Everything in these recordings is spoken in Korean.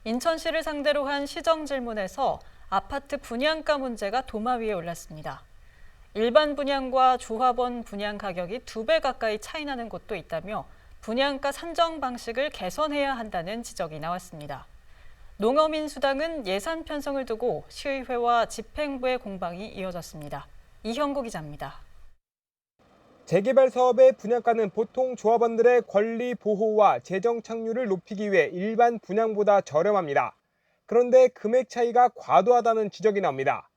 인천시를 상대로 한 시정 질문에서 아파트 분양가 문제가 도마 위에 올랐습니다. 일반 분양과 조합원 분양 가격이 2배 가까이 차이 나는 곳도 있다며 분양가 산정 방식을 개선해야 한다는 지적이 나왔습니다. 농어민수당은 예산 편성을 두고 시의회와 집행부의 공방이 이어졌습니다. 이형구 기자입니다. 재개발 사업의 분양가는 보통 조합원들의 권리 보호와 재정 착률을 높이기 위해 일반 분양보다 저렴합니다. 그런데 금액 차이가 과도하다는 지적이 나옵니다.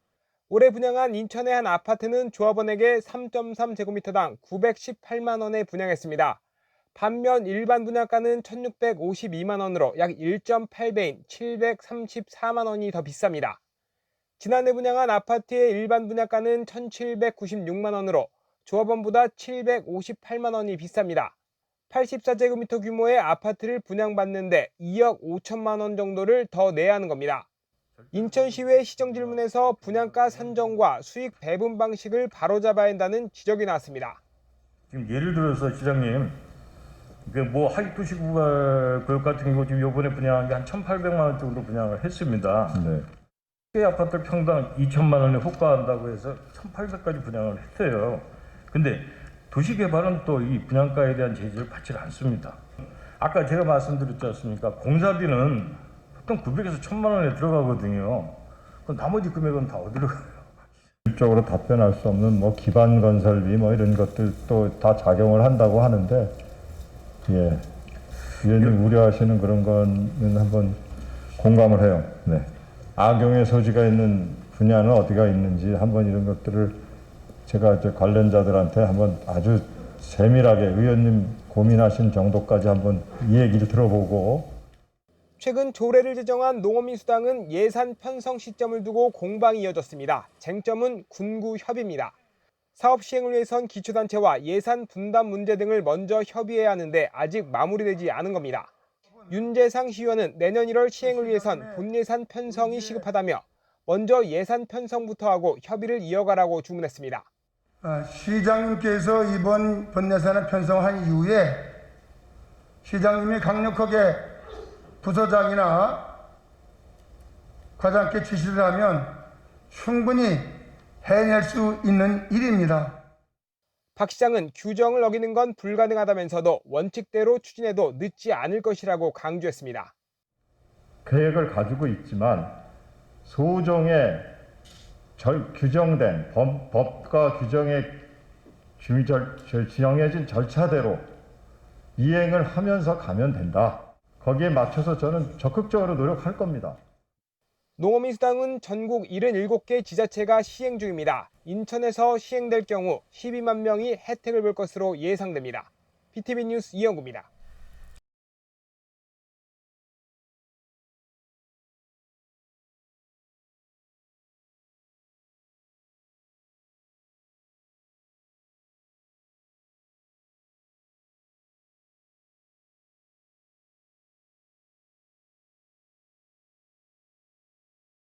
올해 분양한 인천의 한 아파트는 조합원에게 3.3제곱미터당 918만 원에 분양했습니다. 반면 일반 분양가는 1,652만 원으로 약 1.8배인 734만 원이 더 비쌉니다. 지난해 분양한 아파트의 일반 분양가는 1,796만 원으로 조합원보다 758만 원이 비쌉니다. 84제곱미터 규모의 아파트를 분양받는데 2억 5천만 원 정도를 더 내야 하는 겁니다. 인천시의회 시정질문에서 분양가 산정과 수익 배분 방식을 바로잡아야 한다는 지적이 나왔습니다. 지금 예를 들어서 시장님, 뭐 하이도시구역 같은 경우 지금 이번에 분양한 게 한 1,800만 원 정도 분양을 했습니다. 네. 아파트 평당 2천만 원에 호가한다고 해서 1,800까지 분양을 했어요. 근데 도시개발은 또 이 분양가에 대한 제재를 받지 않습니다. 아까 제가 말씀드렸지 않습니까? 공사비는 보통 900에서 1,000만 원에 들어가거든요. 그럼 나머지 금액은 다 어디로 가요? 일적으로 답변할 수 없는 뭐 기반 건설비 뭐 이런 것들도 다 작용을 한다고 하는데, 예, 위원님 우려하시는 그런 거는 한번 공감을 해요. 네. 악용의 소지가 있는 분야는 어디가 있는지 한번 이런 것들을 제가 이제 관련자들한테 한번 아주 세밀하게 의원님 고민하신 정도까지 한번 이 얘기를 들어보고. 최근 조례를 제정한 농어민수당은 예산 편성 시점을 두고 공방이 이어졌습니다. 쟁점은 군구 협의입니다. 사업 시행을 위해선 기초단체와 예산 분담 문제 등을 먼저 협의해야 하는데 아직 마무리되지 않은 겁니다. 윤재상 시의원은 내년 1월 시행을 위해선 본예산 편성이 시급하다며 먼저 예산 편성부터 하고 협의를 이어가라고 주문했습니다. 시장님께서 이번 본예산을 편성한 이후에 시장님이 강력하게 부서장이나 과장께 지시를 하면 충분히 해낼 수 있는 일입니다. 박 시장은 규정을 어기는 건 불가능하다면서도 원칙대로 추진해도 늦지 않을 것이라고 강조했습니다. 계획을 가지고 있지만 소정에 규정된 법과 규정에 정해진 절차대로 이행을 하면서 가면 된다. 거기에 맞춰서 저는 적극적으로 노력할 겁니다. 농어민수당은 전국 77개 지자체가 시행 중입니다. 인천에서 시행될 경우 12만 명이 혜택을 볼 것으로 예상됩니다. BTV 뉴스 이형구입니다.